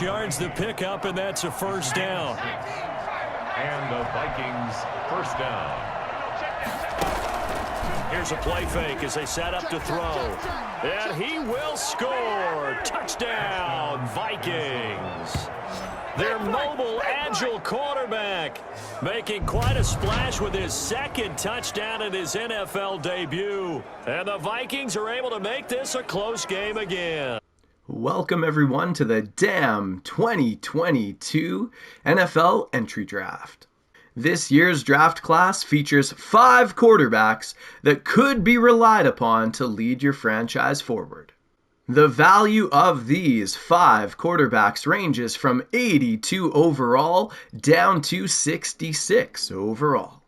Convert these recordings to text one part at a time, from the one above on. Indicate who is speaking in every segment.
Speaker 1: Yards the pickup, and that's a first down.
Speaker 2: And the Vikings first down.
Speaker 1: Here's a play fake as they set up to throw. And he will score. Touchdown, Vikings. Their mobile, agile quarterback making quite a splash with his second touchdown in his NFL debut. And the Vikings are able to make this a close game again.
Speaker 3: Welcome everyone to the DAM 2022 NFL Entry Draft. This year's draft class features 5 quarterbacks that could be relied upon to lead your franchise forward. The value of these 5 quarterbacks ranges from 82 overall down to 66 overall.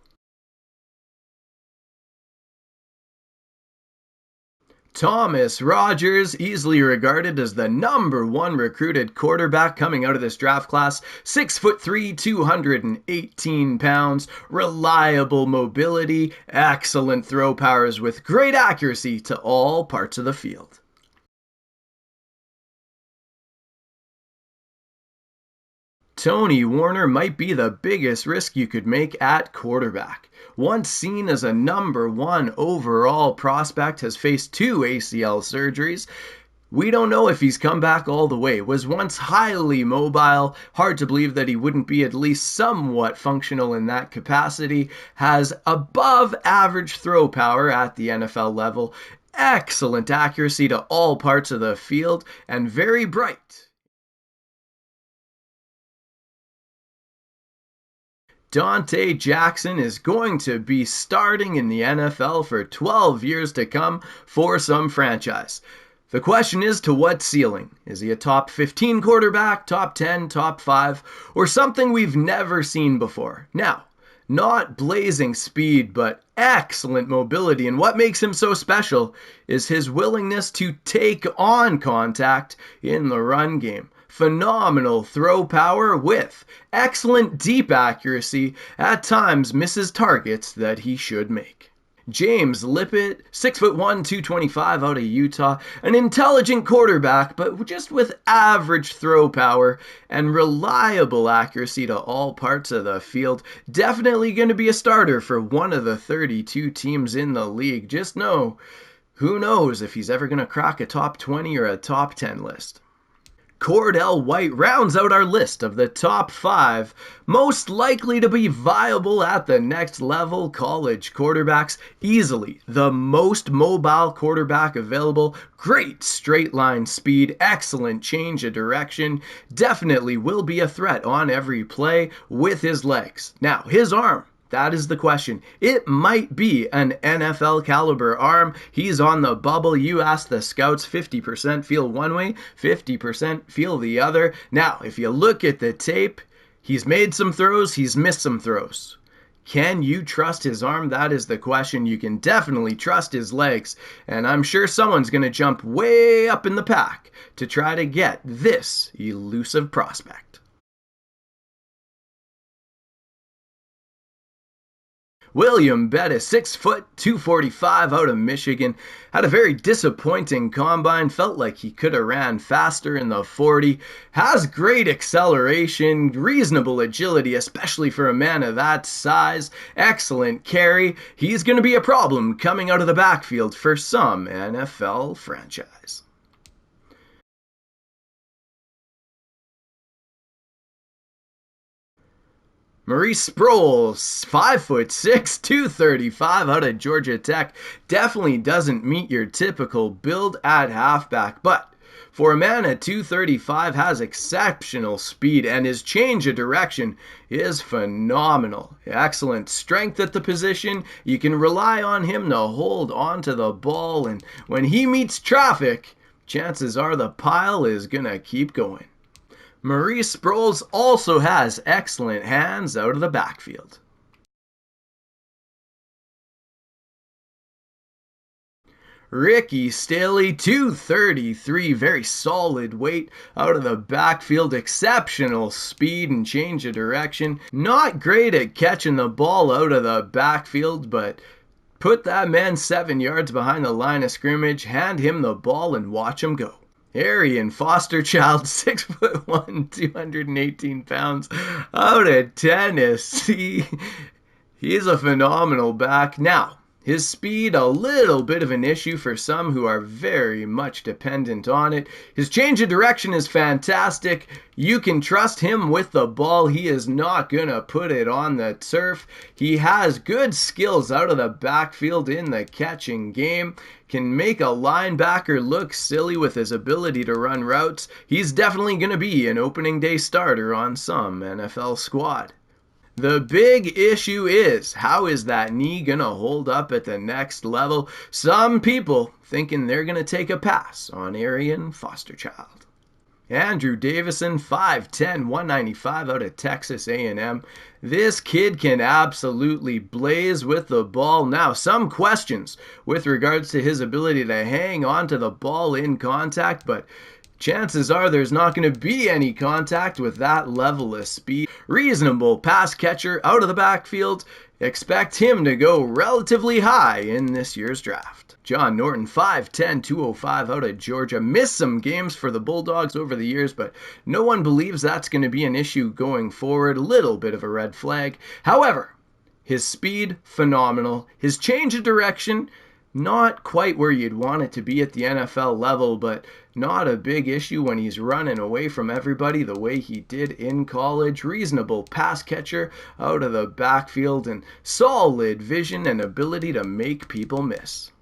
Speaker 3: Thomas Rogers, easily regarded as the #1 recruited quarterback coming out of this draft class, 6'3", 218 pounds, reliable mobility, excellent throw powers with great accuracy to all parts of the field. Tony Warner might be the biggest risk you could make at quarterback. Once seen as a #1 overall prospect, has faced 2 ACL surgeries. We don't know if he's come back all the way. Was once highly mobile. Hard to believe that he wouldn't be at least somewhat functional in that capacity. Has above average throw power at the NFL level. Excellent accuracy to all parts of the field. And very bright. Dante Jackson is going to be starting in the NFL for 12 years to come for some franchise. The question is, to what ceiling? Is he a top 15 quarterback, top 10, top 5, or something we've never seen before? Now, not blazing speed, but excellent mobility, and what makes him so special is his willingness to take on contact in the run game. Phenomenal throw power with excellent deep accuracy, at times misses targets that he should make. James Lippett, 6'1", 225 out of Utah, an intelligent quarterback, but just with average throw power and reliable accuracy to all parts of the field. Definitely going to be a starter for one of the 32 teams in the league. Just know, who knows if he's ever going to crack a top 20 or a top 10 list. Cordell White rounds out our list of the top 5 most likely to be viable at the next level college quarterbacks. Easily the most mobile quarterback available. Great straight line speed, excellent change of direction. Definitely will be a threat on every play with his legs. Now, his arm. That is the question. It might be an NFL caliber arm. He's on the bubble. You ask the scouts, 50% feel one way, 50% feel the other. Now, if you look at the tape, he's made some throws, he's missed some throws. Can you trust his arm? That is the question. You can definitely trust his legs. And I'm sure someone's going to jump way up in the pack to try to get this elusive prospect. William Bettis, 6', 245 out of Michigan, had a very disappointing combine, felt like he could have ran faster in the 40, has great acceleration, reasonable agility, especially for a man of that size, excellent carry. He's going to be a problem coming out of the backfield for some NFL franchise. Maurice Sproles, 5'6", 235 out of Georgia Tech, definitely doesn't meet your typical build at halfback, but for a man at 235 has exceptional speed and his change of direction is phenomenal. Excellent strength at the position. You can rely on him to hold onto the ball, and when he meets traffic, chances are the pile is gonna keep going. Maurice Sproles also has excellent hands out of the backfield. Ricky Staley, 233, very solid weight out of the backfield, exceptional speed and change of direction. Not great at catching the ball out of the backfield, but put that man 7 yards behind the line of scrimmage, hand him the ball and watch him go. Arian Fosterchild, 6'1", 218 pounds, out of Tennessee. He's a phenomenal back. Now, his speed, a little bit of an issue for some who are very much dependent on it. His change of direction is fantastic. You can trust him with the ball. He is not going to put it on the turf. He has good skills out of the backfield in the catching game. Can make a linebacker look silly with his ability to run routes. He's definitely going to be an opening day starter on some NFL squad. The big issue is, how is that knee going to hold up at the next level? Some people thinking they're going to take a pass on Arian Fosterchild. Andrew Davison, 5'10", 195 out of Texas A&M. This kid can absolutely blaze with the ball. Now, some questions with regards to his ability to hang on to the ball in contact, but chances are there's not going to be any contact with that level of speed. Reasonable pass catcher out of the backfield. Expect him to go relatively high in this year's draft. John Norton, 5'10", 205 out of Georgia. Missed some games for the Bulldogs over the years, but no one believes that's going to be an issue going forward. A little bit of a red flag. However, his speed, phenomenal. His change of direction, not quite where you'd want it to be at the NFL level, but not a big issue when he's running away from everybody the way he did in college. Reasonable pass catcher out of the backfield and solid vision and ability to make people miss.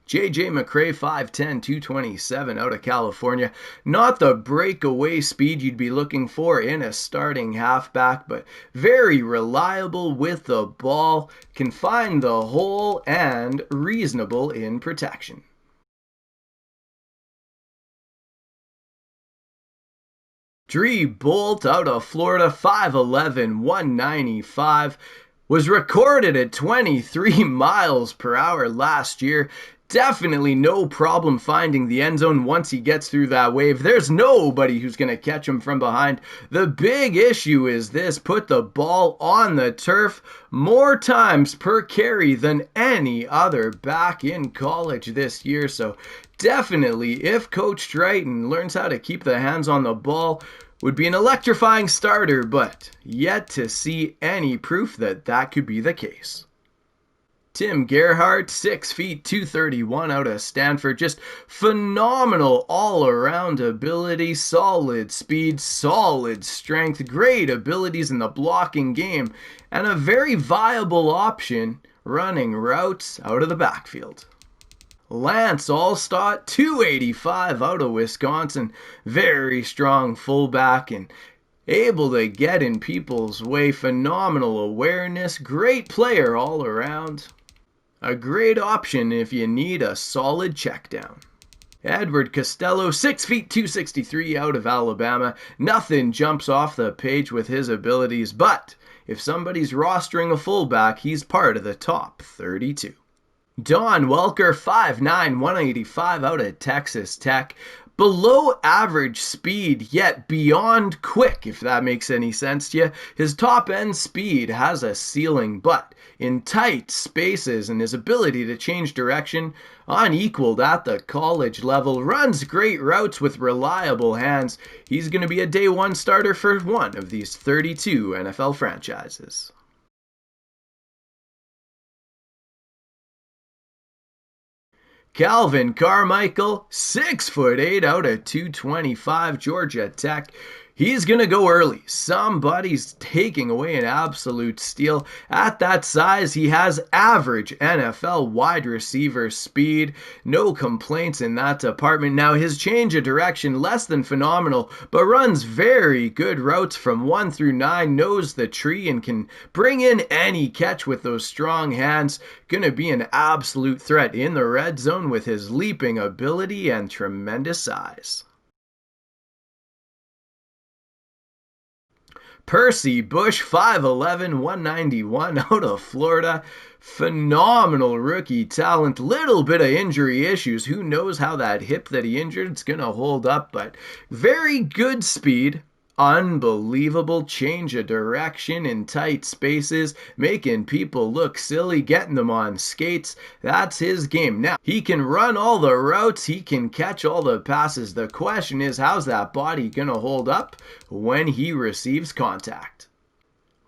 Speaker 3: J.J. McCray, 5'10", 227 out of California. Not the breakaway speed you'd be looking for in a starting halfback, but very reliable with the ball, can find the hole, and reasonable in protection. Dree Bolt out of Florida, 5'11", 195. Was recorded at 23 miles per hour last year. Definitely no problem finding the end zone once he gets through that wave. There's nobody who's going to catch him from behind. The big issue is this: put the ball on the turf more times per carry than any other back in college this year. So definitely, if coached right and learns how to keep the hands on the ball, would be an electrifying starter, but yet to see any proof that that could be the case. Tim Gerhart, 6 feet 231 out of Stanford. Just phenomenal all-around ability, solid speed, solid strength, great abilities in the blocking game, and a very viable option running routes out of the backfield. Lance Alstott, 285 out of Wisconsin. Very strong fullback and able to get in people's way. Phenomenal awareness. Great player all around. A great option if you need a solid check down. Edward Costello, 6 feet 263 out of Alabama. Nothing jumps off the page with his abilities, but if somebody's rostering a fullback, he's part of the top 32. Don Welker, 5'9", 185 out of Texas Tech. Below average speed, yet beyond quick, if that makes any sense to you. His top end speed has a ceiling, but in tight spaces, and his ability to change direction unequaled at the college level. Runs great routes with reliable hands. He's going to be a day one starter for one of these 32 NFL franchises. Calvin Carmichael, 6'8" out of 225, Georgia Tech. He's going to go early. Somebody's taking away an absolute steal. At that size, he has average NFL wide receiver speed. No complaints in that department. Now, his change of direction, less than phenomenal, but runs very good routes from 1 through 9, knows the tree, and can bring in any catch with those strong hands. Going to be an absolute threat in the red zone with his leaping ability and tremendous size. Percy Bush, 5'11", 191 out of Florida. Phenomenal rookie talent. Little bit of injury issues. Who knows how that hip that he injured is going to hold up, but very good speed. Unbelievable change of direction in tight spaces, making people look silly, getting them on skates. That's his game. Now, he can run all the routes, he can catch all the passes. The question is, how's that body going to hold up when he receives contact?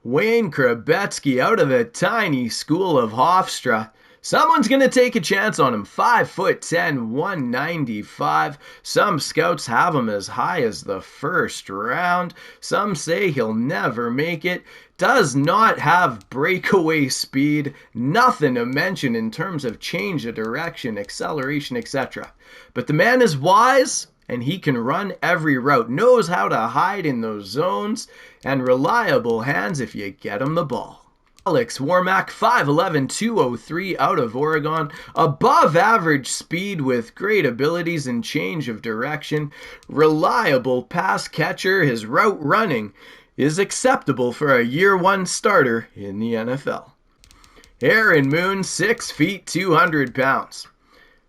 Speaker 3: Wayne Gretzky out of the tiny school of Hofstra. Someone's going to take a chance on him. 5'10", 195. Some scouts have him as high as the first round. Some say he'll never make it. Does not have breakaway speed. Nothing to mention in terms of change of direction, acceleration, etc. But the man is wise, and he can run every route. Knows how to hide in those zones, and reliable hands if you get him the ball. Alex Warmack, 5'11", 203 out of Oregon. Above average speed with great abilities and change of direction. Reliable pass catcher. His route running is acceptable for a year one starter in the NFL. Aaron Moon, 6 feet, 200 pounds.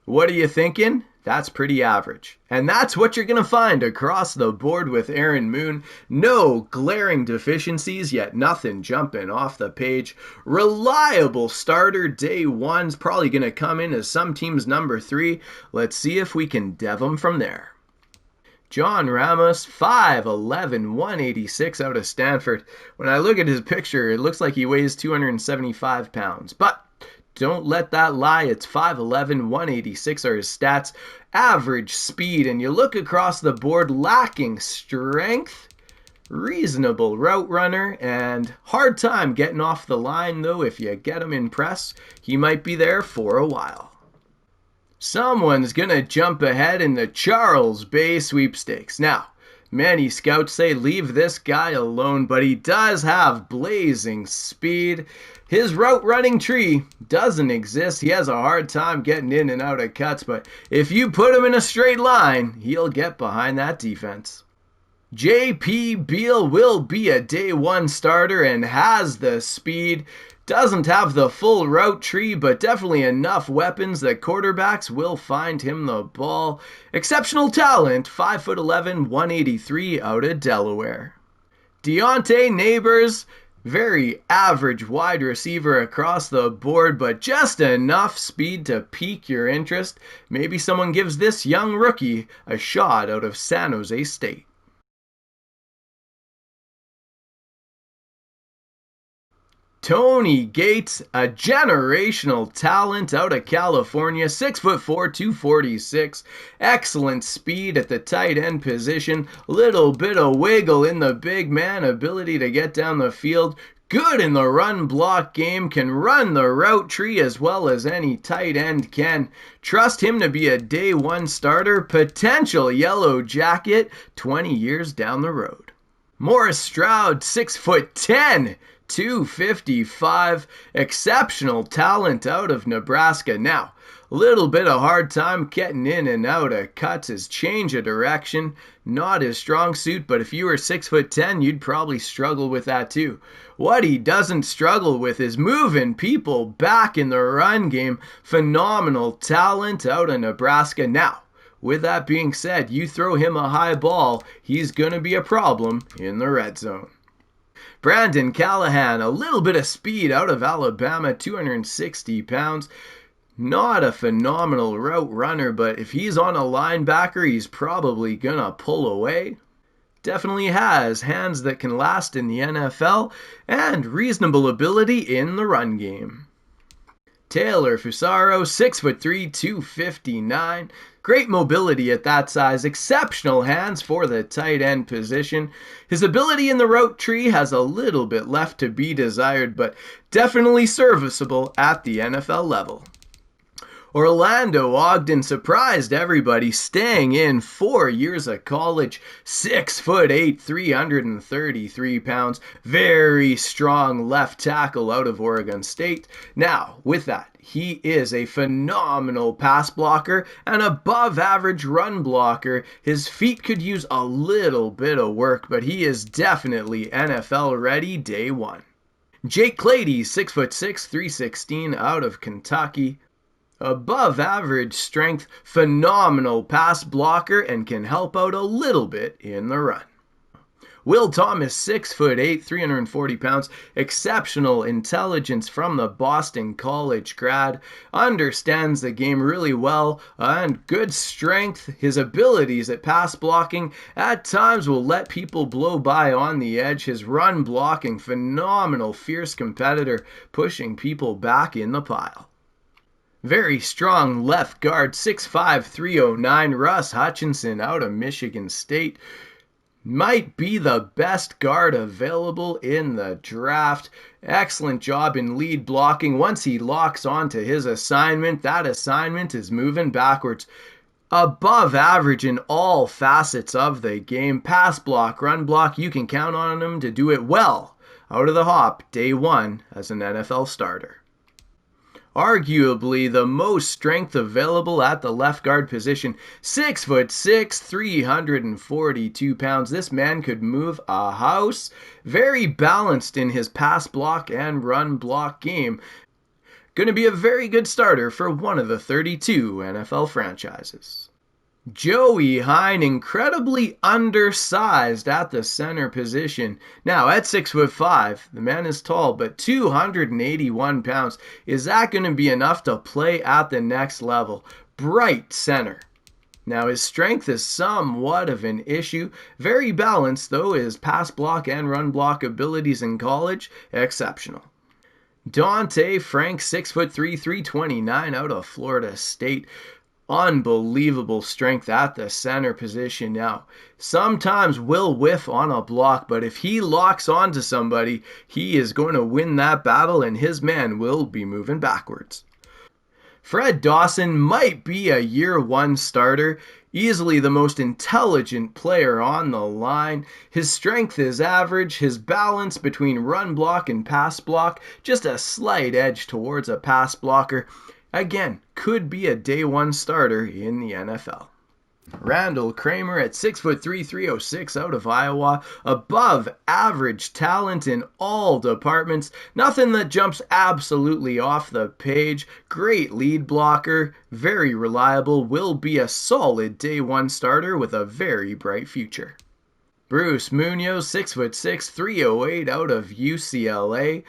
Speaker 3: What are you thinking? That's pretty average. And that's what you're going to find across the board with Aaron Moon. No glaring deficiencies, yet nothing jumping off the page. Reliable starter day one's probably going to come in as some team's number 3. Let's see if we can dev him from there. John Ramos, 5'11", 186 out of Stanford. When I look at his picture, it looks like he weighs 275 pounds. But don't let that lie. It's 5'11", 186 are his stats. Average speed, and you look across the board, lacking strength. Reasonable route runner, and hard time getting off the line, though. If you get him in press, he might be there for a while. Someone's gonna jump ahead in the Charles Bay sweepstakes. Now, many scouts say leave this guy alone, but he does have blazing speed. His route running tree doesn't exist. He has a hard time getting in and out of cuts, but if you put him in a straight line, he'll get behind that defense. J.P. Beal will be a day one starter and has the speed. Doesn't have the full route tree, but definitely enough weapons that quarterbacks will find him the ball. Exceptional talent, 5'11", 183 out of Delaware. Deontay Neighbors, very average wide receiver across the board, but just enough speed to pique your interest. Maybe someone gives this young rookie a shot out of San Jose State. Tony Gates, a generational talent out of California, 6'4", 246. Excellent speed at the tight end position. Little bit of wiggle in the big man, ability to get down the field. Good in the run block game, can run the route tree as well as any tight end can. Trust him to be a day one starter, potential yellow jacket 20 years down the road. Morris Stroud, 6'10", 255, exceptional talent out of Nebraska. Now, a little bit of hard time getting in and out of cuts. His change of direction, not his strong suit, but if you were 6'10", you'd probably struggle with that too. What he doesn't struggle with is moving people back in the run game. Phenomenal talent out of Nebraska. Now, with that being said, you throw him a high ball, he's going to be a problem in the red zone. Brandon Callahan, a little bit of speed out of Alabama, 260 pounds. Not a phenomenal route runner, but if he's on a linebacker, he's probably gonna pull away. Definitely has hands that can last in the NFL and reasonable ability in the run game. Taylor Fusaro, 6'3", 259. Great mobility at that size, exceptional hands for the tight end position. His ability in the route tree has a little bit left to be desired, but definitely serviceable at the NFL level. Orlando Ogden surprised everybody, staying in 4 years of college, 6'8", 333 pounds, very strong left tackle out of Oregon State. Now, with that, he is a phenomenal pass blocker, an above average run blocker. His feet could use a little bit of work, but he is definitely NFL ready day one. Jake Clady, 6'6", 316 out of Kentucky. Above average strength, phenomenal pass blocker, and can help out a little bit in the run. Will Thomas, 6'8", 340 pounds, exceptional intelligence from the Boston College grad, understands the game really well, and good strength. His abilities at pass blocking at times will let people blow by on the edge. His run blocking, phenomenal, fierce competitor, pushing people back in the pile. Very strong left guard, 6'5", 309, Russ Hutchinson out of Michigan State. Might be the best guard available in the draft. Excellent job in lead blocking. Once he locks onto his assignment, that assignment is moving backwards. Above average in all facets of the game. Pass block, run block, you can count on him to do it well out of the hop day one as an NFL starter. Arguably the most strength available at the left guard position. 6'6", 342 pounds. This man could move a house. Very balanced in his pass block and run block game. Going to be a very good starter for one of the 32 NFL franchises. Joey Hine, incredibly undersized at the center position. Now, at 6'5", the man is tall, but 281 pounds. Is that going to be enough to play at the next level? Bright center. Now, his strength is somewhat of an issue. Very balanced, though. His pass block and run block abilities in college, exceptional. Dante Frank, 6'3", 329, out of Florida State. Unbelievable strength at the center position. Now, sometimes will whiff on a block, but if he locks onto somebody, he is going to win that battle and his man will be moving backwards. Fred Dawson might be a year one starter, easily the most intelligent player on the line. His strength is average, his balance between run block and pass block, just a slight edge towards a pass blocker. Again, could be a day one starter in the NFL. Randall Kramer at 6'3", 306 out of Iowa. Above average talent in all departments. Nothing that jumps absolutely off the page. Great lead blocker. Very reliable. Will be a solid day one starter with a very bright future. Bruce Munoz, 6'6", 308 out of UCLA.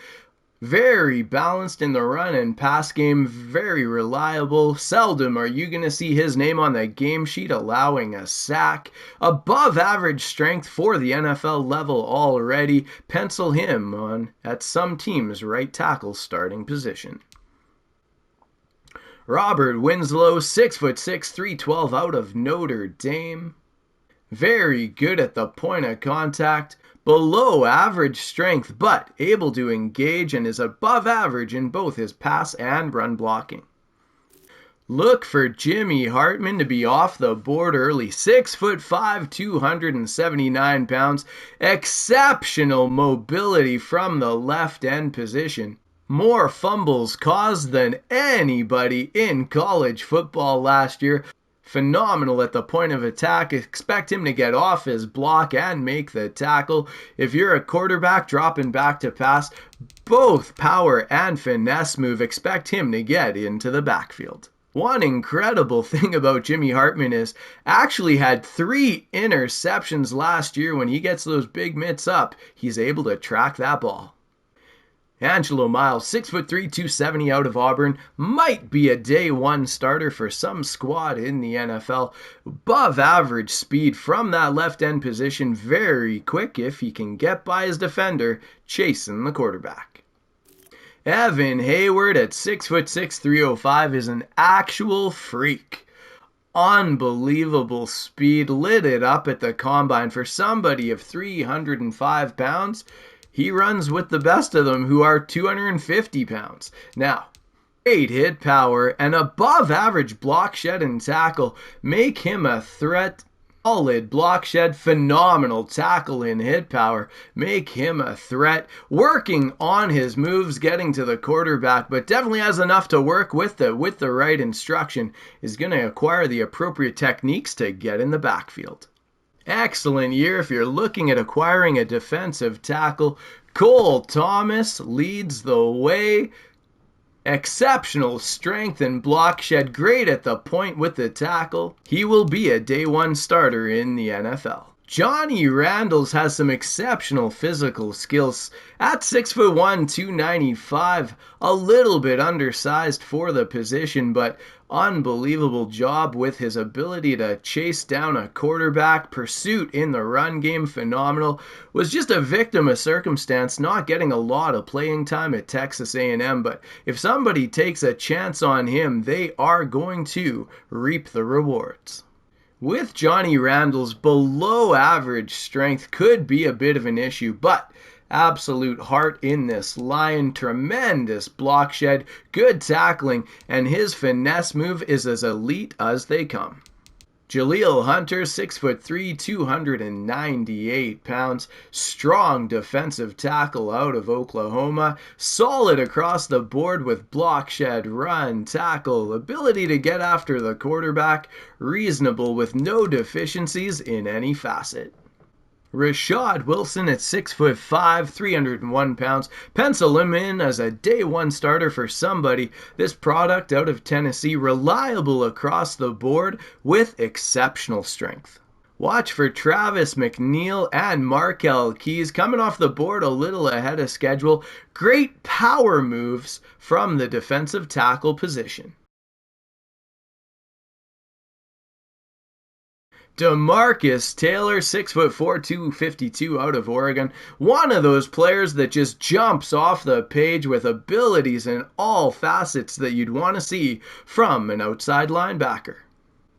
Speaker 3: Very balanced in the run and pass game, very reliable. Seldom are you going to see his name on the game sheet allowing a sack. Above average strength for the NFL level already. Pencil him on at some team's right tackle starting position. Robert Winslow, 6'6", 312 out of Notre Dame. Very good at the point of contact. Below average strength, but able to engage and is above average in both his pass and run blocking. Look for Jimmy Hartman to be off the board early. 6'5", 279 pounds. Exceptional mobility from the left end position. More fumbles caused than anybody in college football last year. Phenomenal at the point of attack. Expect him to get off his block and make the tackle. If you're a quarterback dropping back to pass, both power and finesse move. Expect him to get into the backfield. One incredible thing about Jimmy Hartman is actually had 3 interceptions last year. When he gets those big mitts up, he's able to track that ball. Angelo Miles, 6'3", 270 out of Auburn, might be a day one starter for some squad in the NFL. Above average speed from that left end position, very quick if he can get by his defender, chasing the quarterback. Evan Hayward at 6'6", 305 is an actual freak. Unbelievable speed, lit it up at the combine for somebody of 305 pounds. He runs with the best of them who are 250 pounds. Now, great hit power and above average block shed and tackle make him a threat. Solid block shed, phenomenal tackle and hit power make him a threat. Working on his moves, getting to the quarterback, but definitely has enough to work with the right instruction. Is going to acquire the appropriate techniques to get in the backfield. Excellent year if you're looking at acquiring a defensive tackle. Cole Thomas leads the way. Exceptional strength and block shed. Great at the point with the tackle. He will be a day one starter in the NFL. Johnny Randles has some exceptional physical skills. At 6'1", 295, a little bit undersized for the position, but unbelievable job with his ability to chase down a quarterback. Pursuit in the run game, phenomenal. Was just a victim of circumstance, not getting a lot of playing time at Texas A&M, but if somebody takes a chance on him, they are going to reap the rewards. With Johnny Randles, below average strength could be a bit of an issue, but absolute heart in this lion, tremendous block shed, good tackling, and his finesse move is as elite as they come. Jaleel Hunter, 6'3", 298 pounds, strong defensive tackle out of Oklahoma, solid across the board with block shed, run, tackle, ability to get after the quarterback, reasonable with no deficiencies in any facet. Rashad Wilson at 6'5", 301 pounds. Pencil him in as a day one starter for somebody. This product out of Tennessee, reliable across the board with exceptional strength. Watch for Travis McNeil and Markel Keys coming off the board a little ahead of schedule. Great power moves from the defensive tackle position. DeMarcus Taylor, 6'4", 252 out of Oregon. One of those players that just jumps off the page with abilities in all facets that you'd want to see from an outside linebacker.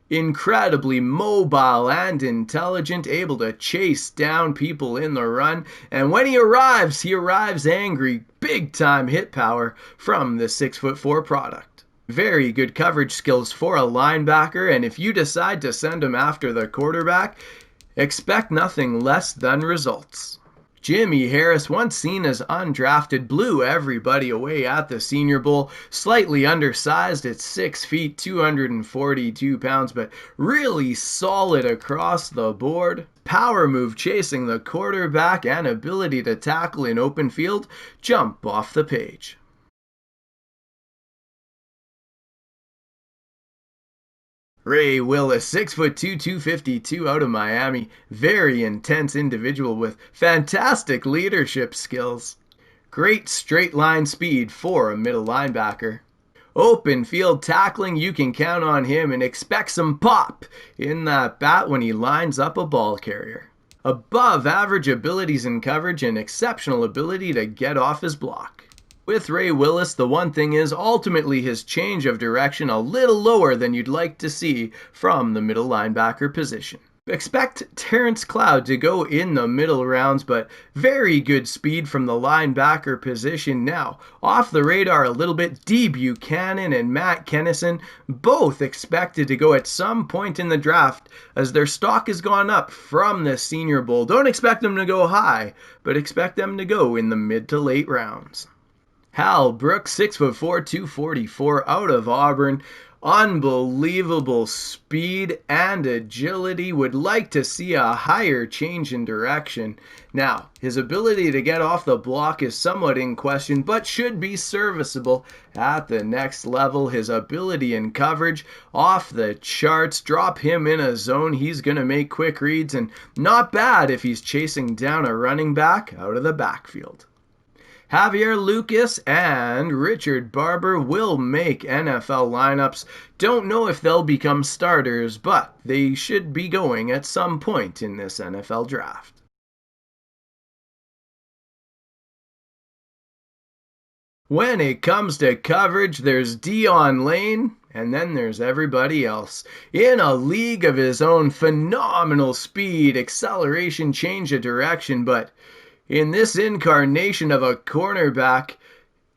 Speaker 3: Incredibly mobile and intelligent, able to chase down people in the run, and when he arrives angry. Big time hit power from the 6'4" product. Very good coverage skills for a linebacker, and if you decide to send him after the quarterback, expect nothing less than results. Jimmy Harris, once seen as undrafted, blew everybody away at the Senior Bowl. Slightly undersized at 6 feet, 242 pounds, but really solid across the board. Power move chasing the quarterback and ability to tackle in open field jump off the page. Ray Willis, 6'2", 252 out of Miami. Very intense individual with fantastic leadership skills. Great straight line speed for a middle linebacker. Open field tackling, you can count on him and expect some pop in that bat when he lines up a ball carrier. Above average abilities in coverage and exceptional ability to get off his block. With Ray Willis, the one thing is ultimately his change of direction a little lower than you'd like to see from the middle linebacker position. Expect Terrence Cloud to go in the middle rounds, but very good speed from the linebacker position now. Off the radar a little bit, Dee Buchanan and Matt Kennison, both expected to go at some point in the draft as their stock has gone up from the Senior Bowl. Don't expect them to go high, but expect them to go in the mid to late rounds. Hal Brooks, 6'4", 244 out of Auburn. Unbelievable speed and agility. Would like to see a higher change in direction. Now, his ability to get off the block is somewhat in question, but should be serviceable at the next level. His ability in coverage, off the charts. Drop him in a zone, he's going to make quick reads, and not bad if he's chasing down a running back out of the backfield. Javier Lucas and Richard Barber will make NFL lineups. Don't know if they'll become starters, but they should be going at some point in this NFL draft. When it comes to coverage, there's Dion Lane, and then there's everybody else. In a league of his own, phenomenal speed, acceleration, change of direction, but in this incarnation of a cornerback,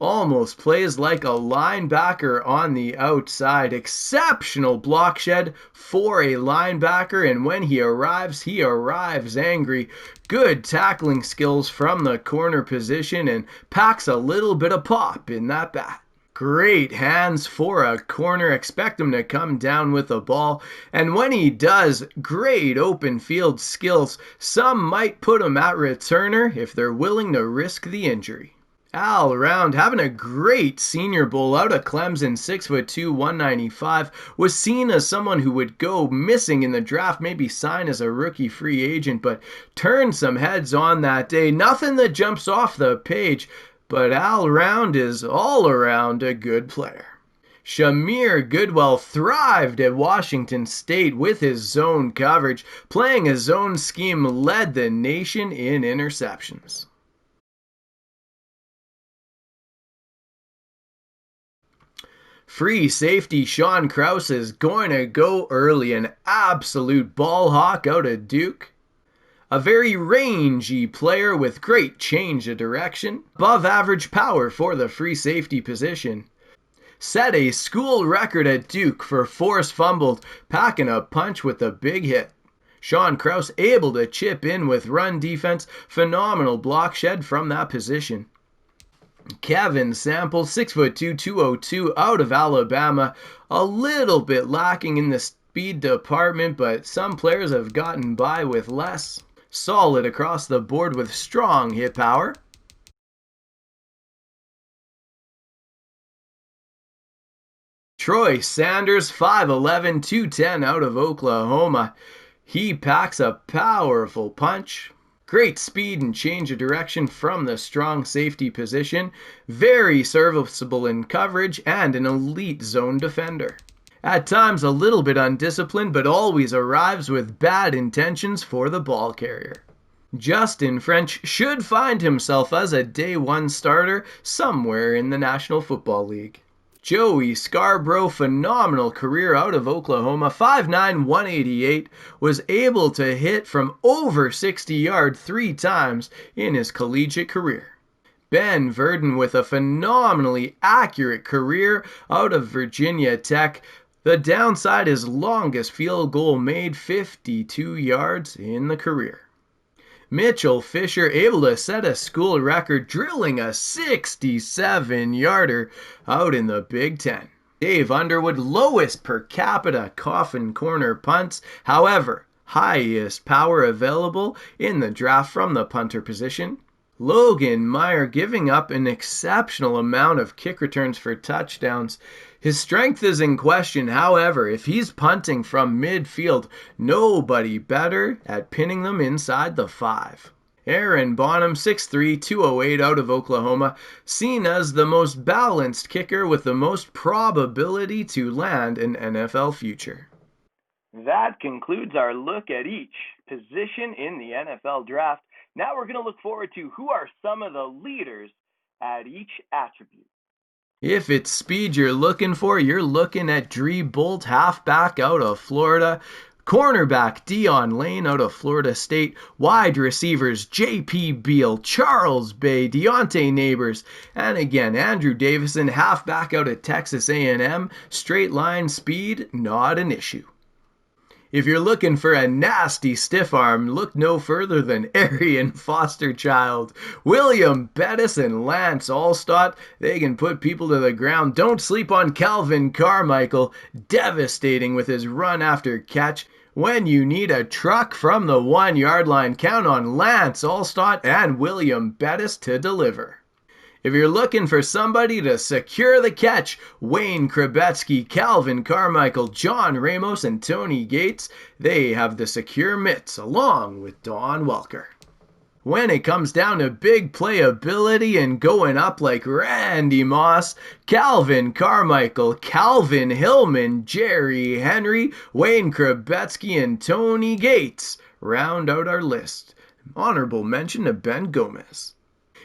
Speaker 3: almost plays like a linebacker on the outside. Exceptional block shed for a linebacker, and when he arrives angry. Good tackling skills from the corner position and packs a little bit of pop in that bat. Great hands for a corner. Expect him to come down with the ball. And when he does, great open field skills. Some might put him at returner if they're willing to risk the injury. Al Round having a great Senior Bowl out of Clemson, 6'2", 195, was seen as someone who would go missing in the draft, maybe sign as a rookie free agent, but turned some heads on that day. Nothing that jumps off the page, but Al Round is all around a good player. Shamir Goodwell thrived at Washington State with his zone coverage, playing a zone scheme led the nation in interceptions. Free safety Sean Krause is going to go early, an absolute ball hawk out of Duke. A very rangy player with great change of direction, above average power for the free safety position. Set a school record at Duke for force fumbled, packing a punch with a big hit. Sean Krause able to chip in with run defense, phenomenal block shed from that position. Kevin Sample, 6'2", 202, out of Alabama, a little bit lacking in the speed department, but some players have gotten by with less. Solid across the board with strong hit power. Troy Sanders, 5'11", 210, out of Oklahoma. He packs a powerful punch. Great speed and change of direction from the strong safety position. Very serviceable in coverage and an elite zone defender. At times a little bit undisciplined, but always arrives with bad intentions for the ball carrier. Justin French should find himself as a day one starter somewhere in the National Football League. Joey Scarborough, phenomenal career out of Oklahoma, 5'9", 188, was able to hit from over 60 yards 3 times in his collegiate career. Ben Verdon with a phenomenally accurate career out of Virginia Tech. The downside is longest field goal made, 52 yards in the career. Mitchell Fisher able to set a school record, drilling a 67-yarder out in the Big Ten. Dave Underwood, lowest per capita coffin corner punts, however, highest power available in the draft from the punter position. Logan Meyer giving up an exceptional amount of kick returns for touchdowns. His strength is in question, however, if he's punting from midfield, nobody better at pinning them inside the 5. Aaron Bonham, 6'3", 208, out of Oklahoma, seen as the most balanced kicker with the most probability to land an NFL future. That concludes our look at each position in the NFL draft. Now we're going to look forward to who are some of the leaders at each attribute. If it's speed you're looking for, you're looking at Dree Bolt, halfback out of Florida. Cornerback Dion Lane out of Florida State. Wide receivers J.P. Beal, Charles Bay, Deontay Neighbors, and again Andrew Davison, halfback out of Texas A&M. Straight line speed, not an issue. If you're looking for a nasty stiff arm, look no further than Arian Fosterchild. William Bettis and Lance Alstott, they can put people to the ground. Don't sleep on Calvin Carmichael, devastating with his run after catch. When you need a truck from the 1-yard line, count on Lance Alstott and William Bettis to deliver. If you're looking for somebody to secure the catch, Wayne Krabetsky, Calvin Carmichael, John Ramos, and Tony Gates, they have the secure mitts along with Don Welker. When it comes down to big playability and going up like Randy Moss, Calvin Carmichael, Calvin Hillman, Jerry Henry, Wayne Krabetsky, and Tony Gates round out our list. Honorable mention to Ben Gomez.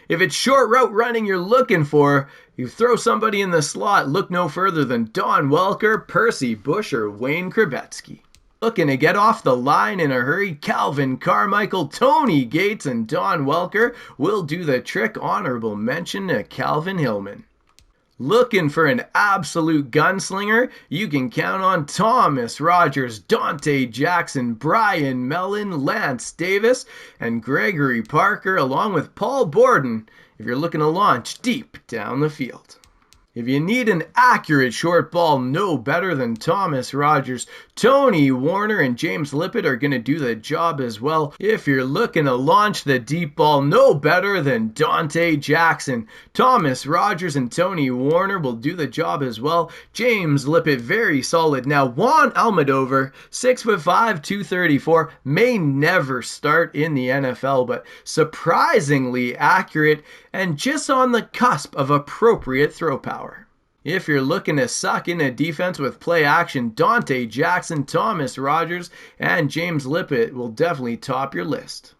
Speaker 3: If it's short route running you're looking for, you throw somebody in the slot, look no further than Don Welker, Percy Bush, or Wayne Krabetsky. Looking to get off the line in a hurry, Calvin Carmichael, Tony Gates, and Don Welker will do the trick. Honorable mention to Calvin Hillman. Looking for an absolute gunslinger? You can count on Thomas Rogers, Dante Jackson, Brian Mellon, Lance Davis, and Gregory Parker, along with Paul Borden, if you're looking to launch deep down the field. If you need an accurate short ball, no better than Thomas Rogers. Tony Warner and James Lippett are going to do the job as well. If you're looking to launch the deep ball, no better than Dante Jackson. Thomas Rogers and Tony Warner will do the job as well. James Lippett, very solid. Now, Juan Almodovar, 6'5", 234, may never start in the NFL, but surprisingly accurate and just on the cusp of appropriate throw power. If you're looking to suck in a defense with play action, Dante Jackson, Thomas Rogers, and James Lippett will definitely top your list.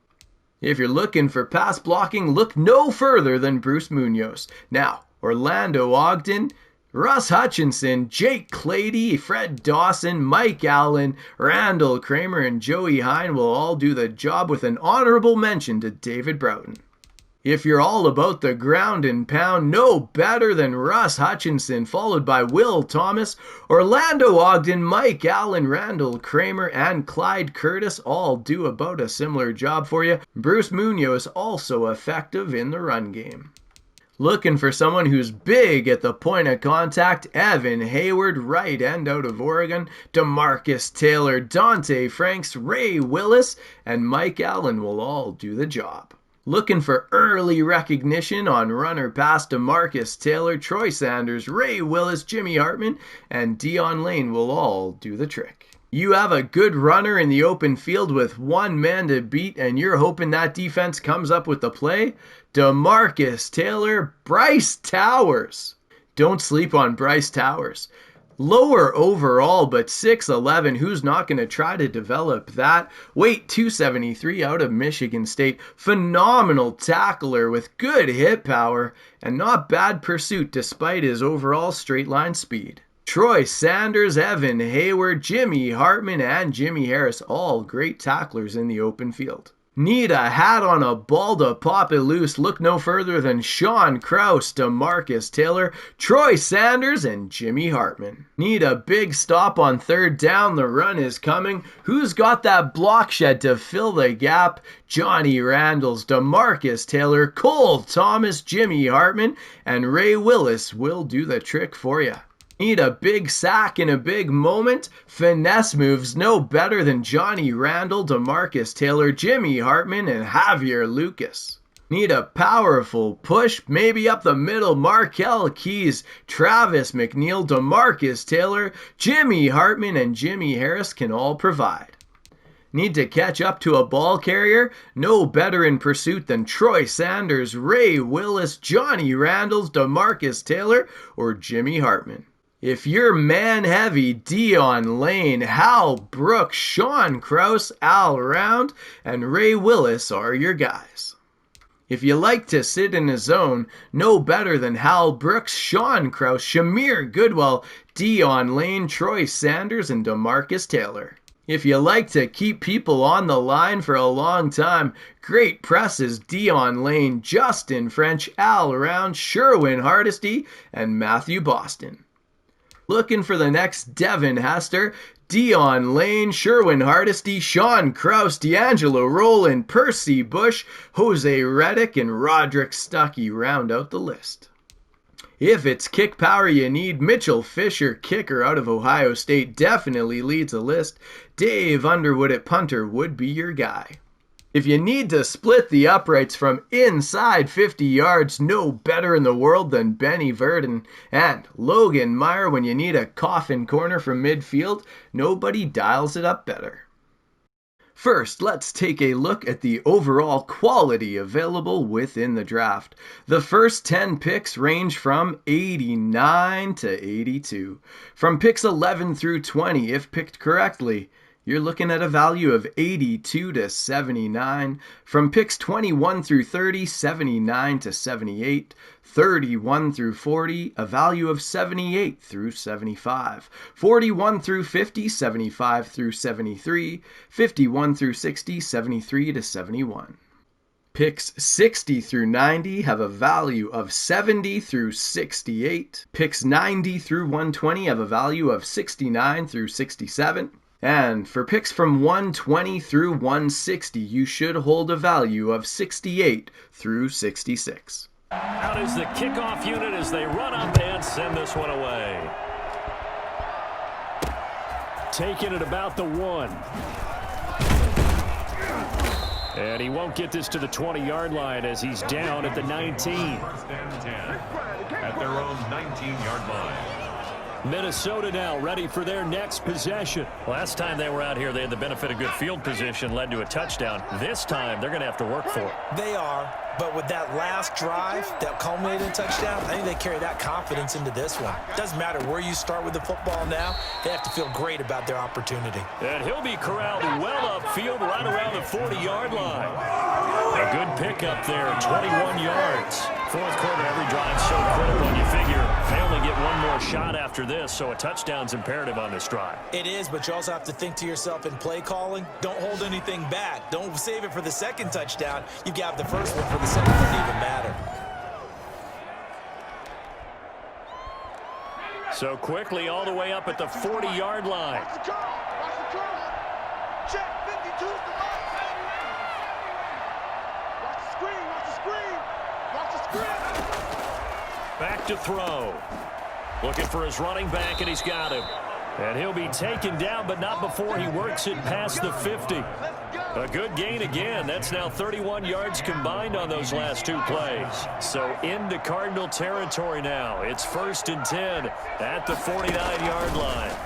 Speaker 3: If you're looking for pass blocking, look no further than Bruce Munoz. Now, Orlando Ogden, Russ Hutchinson, Jake Clady, Fred Dawson, Mike Allen, Randall Kramer, and Joey Hine will all do the job with an honorable mention to David Broughton. If you're all about the ground and pound, no better than Russ Hutchinson, followed by Will Thomas, Orlando Ogden, Mike Allen, Randall Kramer, and Clyde Curtis all do about a similar job for you. Bruce Munoz also effective in the run game. Looking for someone who's big at the point of contact, Evan Hayward, right end out of Oregon, DeMarcus Taylor, Dante Franks, Ray Willis, and Mike Allen will all do the job. Looking for early recognition on runner pass, DeMarcus Taylor, Troy Sanders, Ray Willis, Jimmy Hartman, and Dion Lane will all do the trick. You have a good runner in the open field with one man to beat, and you're hoping that defense comes up with the play? DeMarcus Taylor, Bryce Towers. Don't sleep on Bryce Towers. Lower overall, but 6'11", who's not going to try to develop that? Weight 273 out of Michigan State. Phenomenal tackler with good hit power and not bad pursuit despite his overall straight line speed. Troy Sanders, Evan Hayward, Jimmy Hartman, and Jimmy Harris, all great tacklers in the open field. Need a hat on a ball to pop it loose? Look no further than Sean Krause, DeMarcus Taylor, Troy Sanders, and Jimmy Hartman. Need a big stop on third down? The run is coming. Who's got that block shed to fill the gap? Johnny Randles, DeMarcus Taylor, Cole Thomas, Jimmy Hartman, and Ray Willis will do the trick for you. Need a big sack in a big moment? Finesse moves no better than Johnny Randle, DeMarcus Taylor, Jimmy Hartman, and Javier Lucas. Need a powerful push, maybe up the middle? Markel Keys, Travis McNeil, DeMarcus Taylor, Jimmy Hartman, and Jimmy Harris can all provide. Need to catch up to a ball carrier? No better in pursuit than Troy Sanders, Ray Willis, Johnny Randles, DeMarcus Taylor, or Jimmy Hartman. If you're man-heavy, Dion Lane, Hal Brooks, Sean Krause, Al Round, and Ray Willis are your guys. If you like to sit in a zone, no better than Hal Brooks, Sean Krause, Shamir Goodwell, Dion Lane, Troy Sanders, and DeMarcus Taylor. If you like to keep people on the line for a long time, great presses, Dion Lane, Justin French, Al Round, Sherwin Hardesty, and Matthew Boston. Looking for the next Devin Hester, Dion Lane, Sherwin Hardesty, Sean Krause, D'Angelo Rowland, Percy Bush, Jose Reddick, and Roderick Stuckey round out the list. If it's kick power you need, Mitchell Fisher, kicker out of Ohio State, definitely leads the list. Dave Underwood at punter would be your guy. If you need to split the uprights from inside 50 yards, no better in the world than Benny Verdon. And Logan Meyer, when you need a coffin corner from midfield, nobody dials it up better. First, let's take a look at the overall quality available within the draft. The first 10 picks range from 89 to 82. From picks 11 through 20, if picked correctly, you're looking at a value of 82 to 79. From picks 21 through 30, 79 to 78. 31 through 40, a value of 78 through 75. 41 through 50, 75 through 73. 51 through 60, 73 to 71. Picks 60 through 90 have a value of 70 through 68. Picks 90 through 120 have a value of 69 through 67. And for picks from 120 through 160, you should hold a value of 68 through 66.
Speaker 1: Out is the kickoff unit as they run up and send this one away. Taking it about the 1. And he won't get this to the 20-yard line as he's down at the 19.
Speaker 2: First and 10 at their own 19-yard line.
Speaker 1: Minnesota now ready for their next possession. Last time they were out here, they had the benefit of good field position, led to a touchdown. This time, they're going to have to work for it.
Speaker 4: They are, but with that last drive that culminated in touchdown, I think they carry that confidence into this one. Doesn't matter where you start with the football now, they have to feel great about their opportunity.
Speaker 1: And he'll be corralled well upfield right around the 40-yard line. A good pickup there, 21 yards. Fourth quarter, every drive so critical, and you figure they only get one more shot after this, so a touchdown's imperative on this drive.
Speaker 4: It is, but you also have to think to yourself in play calling, don't hold anything back. Don't save it for the second touchdown. You got the first one for the second one to even matter.
Speaker 1: So quickly all the way up at the 40-yard line.
Speaker 5: Watch the curl. Watch the curl. Check 52's the line. Watch the screen. Watch the screen. Watch the screen.
Speaker 1: Back to throw. Looking for his running back, and he's got him. And he'll be taken down, but not before he works it past the 50. A good gain again. That's now 31 yards combined on those last two plays. So into Cardinal territory now. It's 1st and 10 at the 49-yard line.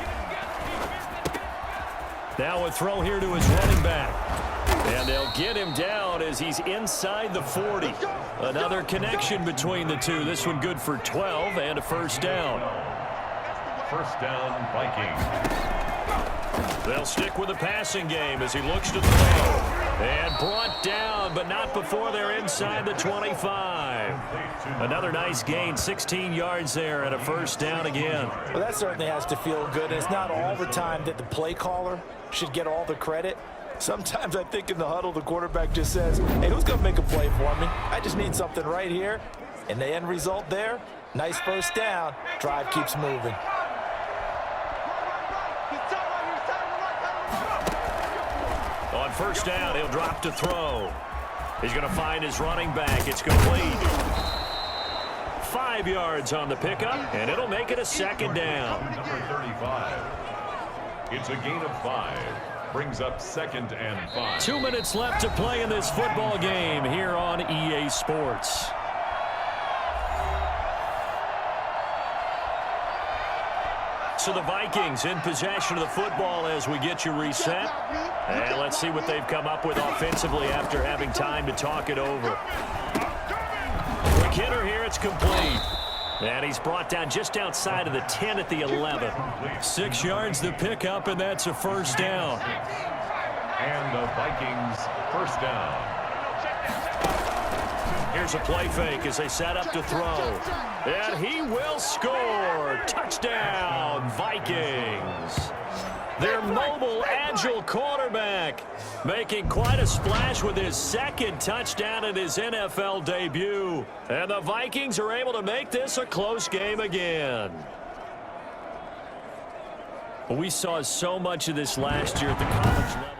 Speaker 1: Now a throw here to his running back. And they'll get him down as he's inside the 40. Another connection between the two. This one good for 12 and a first down.
Speaker 2: First down, Vikings.
Speaker 1: They'll stick with the passing game as he looks to throw. And brought down, but not before they're inside the 25. Another nice gain, 16 yards there and a first down again.
Speaker 4: Well, that certainly has to feel good. It's not all the time that the play caller should get all the credit. Sometimes I think in the huddle, the quarterback just says, hey, who's going to make a play for me? I just need something right here. And the end result there, nice first down. Drive keeps moving.
Speaker 1: On first down, he'll drop to throw. He's going to find his running back. It's complete. 5 yards on the pickup, and it'll make it a second down.
Speaker 2: Number 35. It's a gain of 5. Brings up 2nd and 5.
Speaker 1: 2 minutes left to play in this football game here on EA Sports. So the Vikings in possession of the football as we get you reset. And let's see what they've come up with offensively after having time to talk it over. Quick hitter here, it's complete. And he's brought down just outside of the 10 at the 11. 6 yards the pickup, and that's a first down.
Speaker 2: And the Vikings first down.
Speaker 1: Here's a play fake as they set up to throw. And he will score. Touchdown, Vikings. Their mobile, agile quarterback making quite a splash with his second touchdown in his NFL debut. And the Vikings are able to make this a close game again. We saw so much of this last year at the college level.